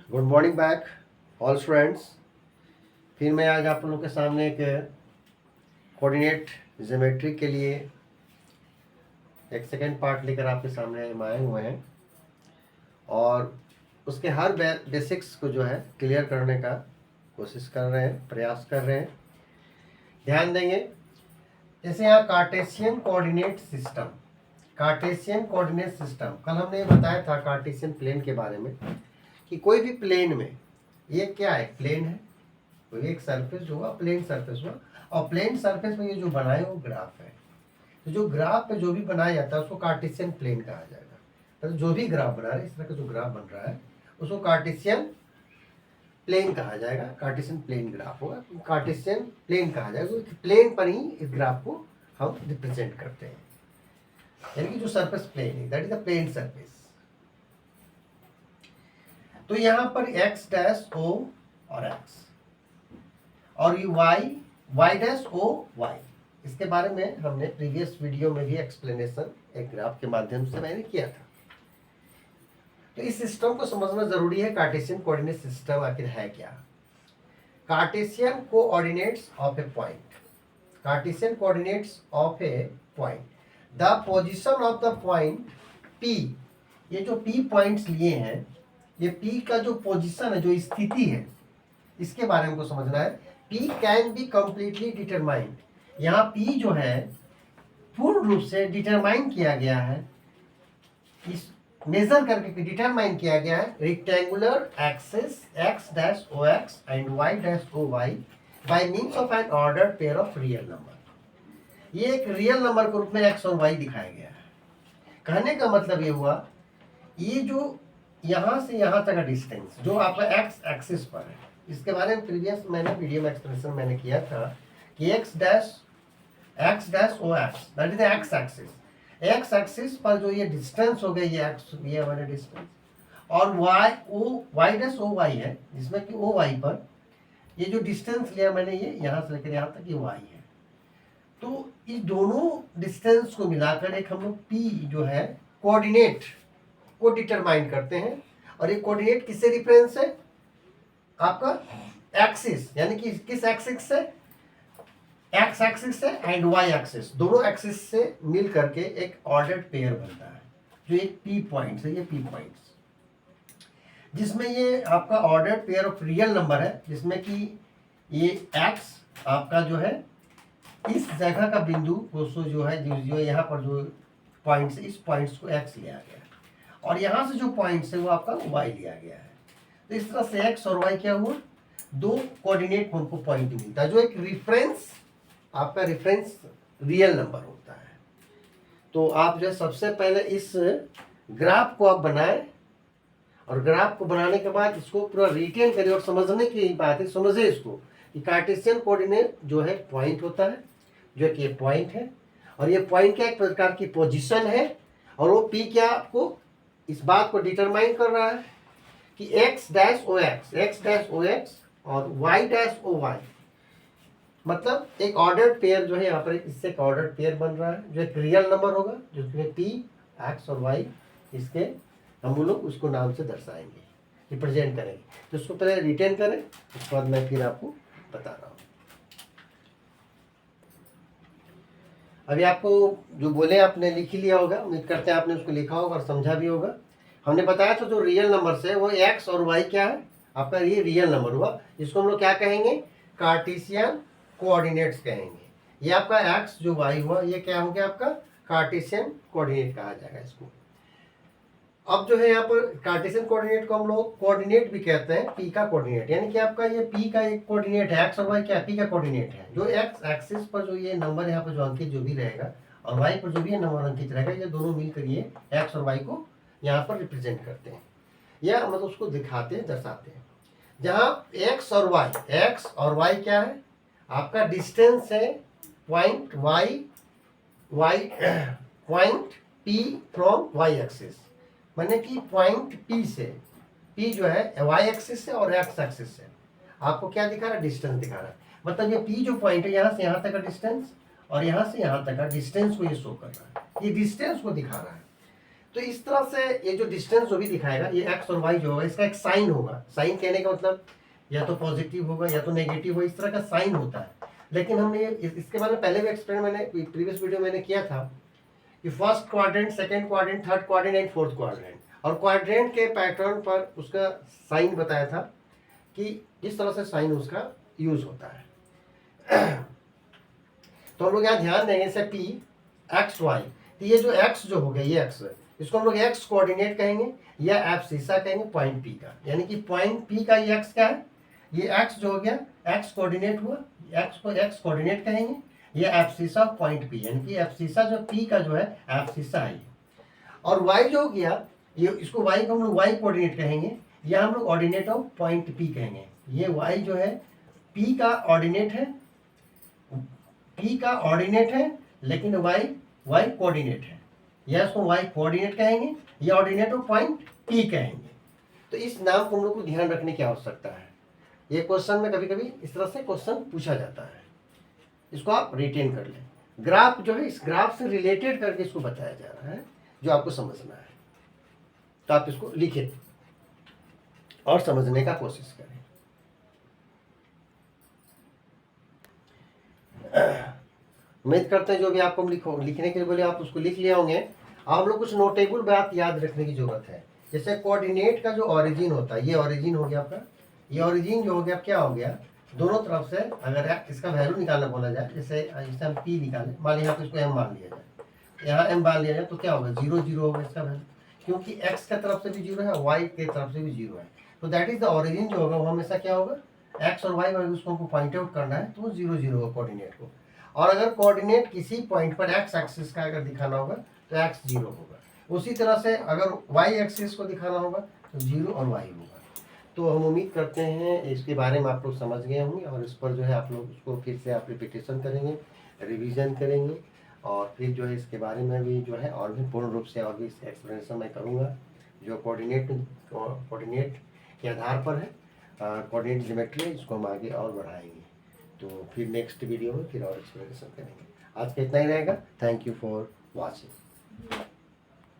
Good morning back all students. फिर मैं आज आप लोगों के सामने एक कोऑर्डिनेट ज्योमेट्री के लिए एक सेकेंड पार्ट लेकर आपके सामने हम आए हुए हैं और उसके हर बेसिक्स को जो है क्लियर करने का कोशिश कर रहे हैं, प्रयास कर रहे हैं। ध्यान देंगे, जैसे यहाँ Cartesian coordinate system, Cartesian coordinate system कल हमने बताया था कार्टेशियन प्लेन के बारे में कि कोई भी प्लेन में ये क्या है, प्लेन है, कोई एक सरफेस होगा, प्लेन सरफेस होगा और प्लेन सरफेस में ये जो बनाए वो ग्राफ है। तो जो ग्राफ पे जो भी बनाया जाता है उसको कार्टेशियन प्लेन कहा जाएगा। तो जो भी ग्राफ बना रहे, इस तरह का जो ग्राफ बन रहा है उसको कार्टेशियन प्लेन कहा जाएगा, कार्टेशियन प्लेन ग्राफ होगा, कार्टेशियन प्लेन कहा जाएगा। तो प्लेन पर ही इस ग्राफ को हम रिप्रेजेंट करते हैं, यानी कि जो सरफेस प्लेन है that is the plane surface. तो यहाँ पर x डैश o और x और ये y डैश o y, इसके बारे में हमने प्रीवियस वीडियो में भी एक्सप्लेनेशन एक ग्राफ के माध्यम से मैंने किया था। तो इस सिस्टम को समझना जरूरी है। कार्टेशियन कोऑर्डिनेट सिस्टम आखिर है क्या? Cartesian coordinates of A point, Cartesian coordinates of A point, the position of the point P। ये जो P पॉइंट्स लिए हैं, ये P का जो पोजीशन है, जो स्थिति है, इसके बारे में को समझना है। P can be completely determined. यहाँ P जो है पूर्ण रूप से डिटरमाइन किया गया है, इस मेजर करके डिटरमाइन किया गया है rectangular axis x dash o x and y dash o y by means of N ordered pair of real number. ये एक रियल नंबर के रूप में x और y दिखाया गया है। कहने का मतलब ये हुआ, ये जो यहाँ से यहाँ तक का डिस्टेंस जो आपका एक्स एक्सिस पर है, इसके बारे में प्रीवियस मैंने वीडियो में एक्सप्लेनेशन मैंने किया था कि X dash O X that is X axis, X axis पर जो ये डिस्टेंस हो गया, ये एक्स, ये हमारा डिस्टेंस, और वाई डैश ओ वाई है, जिसमें कि ओ वाई पर ये जो डिस्टेंस लिया मैंने, ये यहाँ से लेकर यहाँ तक ये वाई है। तो इस दोनों डिस्टेंस को मिलाकर एक हम लोग पी जो है कोऑर्डिनेट को डिटरमाइन करते हैं। और ये कोऑर्डिनेट किससे रिफरेंस है? आपका एक्सिस, यानी कि किस एक्सिस से? एक्स एक्सिस से एंड वाई एक्सिस, दोनों एक्सिस से मिल करके एक ऑर्डर्ड पेयर बनता है, जो एक पी पॉइंट्स है, ये पी पॉइंट्स, जिसमें ये आपका ordered pair of real number है, जिसमें कि ये एक्स आपका जो है इस जगह का बिंदु को जो है, जो यहाँ पर जो पॉइंट्स, इस पॉइंट्स को एक्स लिया गया है और यहाँ से जो पॉइंट्स है वो आपका वाई लिया गया है। तो इस तरह से एक्स और वाई क्या हुआ, दो कोऑर्डिनेट हमको पॉइंट मिलता है, जो एक रेफरेंस, आपका रेफरेंस रियल नंबर होता है। तो आप जो सबसे पहले इस ग्राफ को आप बनाएं और ग्राफ को बनाने के बाद इसको पूरा रिटेन करें और समझने की बात है, समझे इसको कि कार्टेशियन कोऑर्डिनेट जो है पॉइंट होता है, जो कि ये पॉइंट है और ये पॉइंट क्या एक प्रकार की पोजीशन है, और वो पी क्या आपको इस बात को डिटरमाइन कर रहा है कि x डैश ओ एक्स और y डैश ओ वाई, मतलब एक ऑर्डर्ड पेयर जो है यहाँ पर इससे एक ऑर्डर्ड पेयर बन रहा है, जो एक रियल नंबर होगा, जिसमें p x और y, इसके हम लोग उसको नाम से दर्शाएंगे, रिप्रेजेंट करेंगे। तो उसको पहले रिटेन करें, उसके बाद मैं फिर आपको बता रहा हूँ। अभी आपको जो बोले आपने लिख ही लिया होगा, उम्मीद करते हैं आपने उसको लिखा होगा और समझा भी होगा। हमने बताया था जो रियल नंबर से वो x और y क्या है, आपका ये रियल नंबर हुआ, इसको हम लोग क्या कहेंगे, कार्टेशियन कोऑर्डिनेट्स कहेंगे। ये आपका x जो y हुआ, ये क्या हो गया आपका कार्टेशियन कोऑर्डिनेट कहा जाएगा इसको। अब जो है यहाँ पर कार्टेशियन कोऑर्डिनेट को हम लोग कोऑर्डिनेट भी कहते हैं, p का कोऑर्डिनेट, यानी कि आपका ये p का एक कोऑर्डिनेट है, x और y क्या p का कोऑर्डिनेट है, जो x एक्सिस पर जो ये नंबर यहाँ पर जो अंकित जो भी रहेगा और y पर जो भी नंबर अंकित रहेगा, ये दोनों मिलकर ये x और y को यहाँ पर रिप्रेजेंट करते हैं, या मतलब उसको दिखाते हैं, दर्शाते हैं। जहाँ x और y क्या है, आपका डिस्टेंस है point point p from y axis, माने कि पॉइंट P से, P जो है y एक्सिस से और x एक्सिस से आपको क्या दिखा रहा है, डिस्टेंस दिखा रहा है। मतलब ये P जो पॉइंट है यहाँ से यहाँ तक का डिस्टेंस और यहाँ से यहाँ तक का डिस्टेंस को ये शो कर रहा है, ये डिस्टेंस को दिखा रहा है। तो इस तरह से ये जो डिस्टेंस जो भी दिखाएगा, ये एक्स और वाई जो होगा इसका एक साइन होगा। साइन कहने का मतलब या तो पॉजिटिव होगा या तो नेगेटिव होगा, इस तरह का साइन होता है। लेकिन हमने इसके बारे में पहले भी एक्सप्लेन मैंने प्रीवियस वीडियो मैंने किया था कि first quadrant, second quadrant, third quadrant and fourth quadrant, और क्वाड्रेंट के पैटर्न पर उसका साइन बताया था कि किस तरह से साइन उसका यूज होता है। तो हम लोग यहाँ ध्यान देंगे जैसे पी एक्स वाई, तो ये जो एक्स जो हो गया, ये एक्स, इसको हम लोग एक्स कोऑर्डिनेट कहेंगे या एब्सिसा कहेंगे पॉइंट पी का, यानी कि पॉइंट पी का ये एक्स क्या है, ये एक्स जो हो गया एक्स कोऑर्डिनेट हुआ, एक्स को एक्स कोऑर्डिनेट कहेंगे, ये एब्सिसा पॉइंट पी, यानी कि एब्सिसा जो पी का जो है एब्सिसा है। और वाई जो हो गया, ये इसको वाई को हम लोग वाई कोऑर्डिनेट कहेंगे या हम लोग ऑर्डिनेट ऑफ पॉइंट पी कहेंगे। ये वाई जो है पी का ऑर्डिनेट है, पी का ऑर्डिनेट है, लेकिन वाई वाई कोऑर्डिनेट है, या इसको वाई कोऑर्डिनेट कहेंगे या ऑर्डिनेट ऑफ पॉइंट पी कहेंगे। तो इस नाम को हम लोग को ध्यान रखने की आवश्यकता है। ये क्वेश्चन में कभी कभी इस तरह से क्वेश्चन पूछा जाता है, इसको आप रिटेन कर लें। ग्राफ जो है इस ग्राफ से रिलेटेड करके इसको बताया जा रहा है जो आपको समझना है, तो आप इसको लिखें और समझने का कोशिश करें। उम्मीद करते हैं जो भी आपको लिखने के लिए बोले आप उसको लिख लिए होंगे। आप लोग कुछ नोटेबल बात याद रखने की जरूरत है। जैसे कोऑर्डिनेट का जो ओरिजिन होता है, ये ओरिजिन हो गया आपका, ये ओरिजिन जो हो गया क्या हो गया, दोनों तरफ से अगर इसका वैल्यू निकालना बोला जाए, जैसे हम पी निकालें, मान लिया तो इसको एम मान लिया जाए, यहाँ एम मान लिया जाए, तो क्या होगा 0 0 होगा इसका वैल्यू, क्योंकि एक्स की तरफ से भी 0 है, वाई की तरफ से भी 0 है। तो दैट इज द ओरिजिन जो होगा वो हमेशा क्या होगा, एक्स और वाई वैल्यूज को हमको पॉइंट आउट करना है तो 0 0 होगा कोऑर्डिनेट को। और अगर कोऑर्डिनेट किसी पॉइंट पर एक्स एक्सिस का अगर दिखाना होगा तो एक्स 0 होगा, उसी तरह से अगर वाई एक्सिस को दिखाना होगा तो 0 और वाई होगा। तो हम उम्मीद करते हैं इसके बारे में आप लोग समझ गए होंगे, और इस पर जो है आप लोग उसको फिर से आप रिपीटेशन करेंगे, रिवीजन करेंगे, और फिर जो है इसके बारे में भी जो है और भी पूर्ण रूप से और भी एक्सप्लेनेशन मैं करूँगा जो कोऑर्डिनेट के आधार पर है, कोऑर्डिनेट ज्योमेट्री है, इसको हम आगे और बढ़ाएंगे। तो फिर नेक्स्ट वीडियो में फिर और एक्सप्लेनेशन करेंगे। आज का इतना ही रहेगा। Thank you for watching.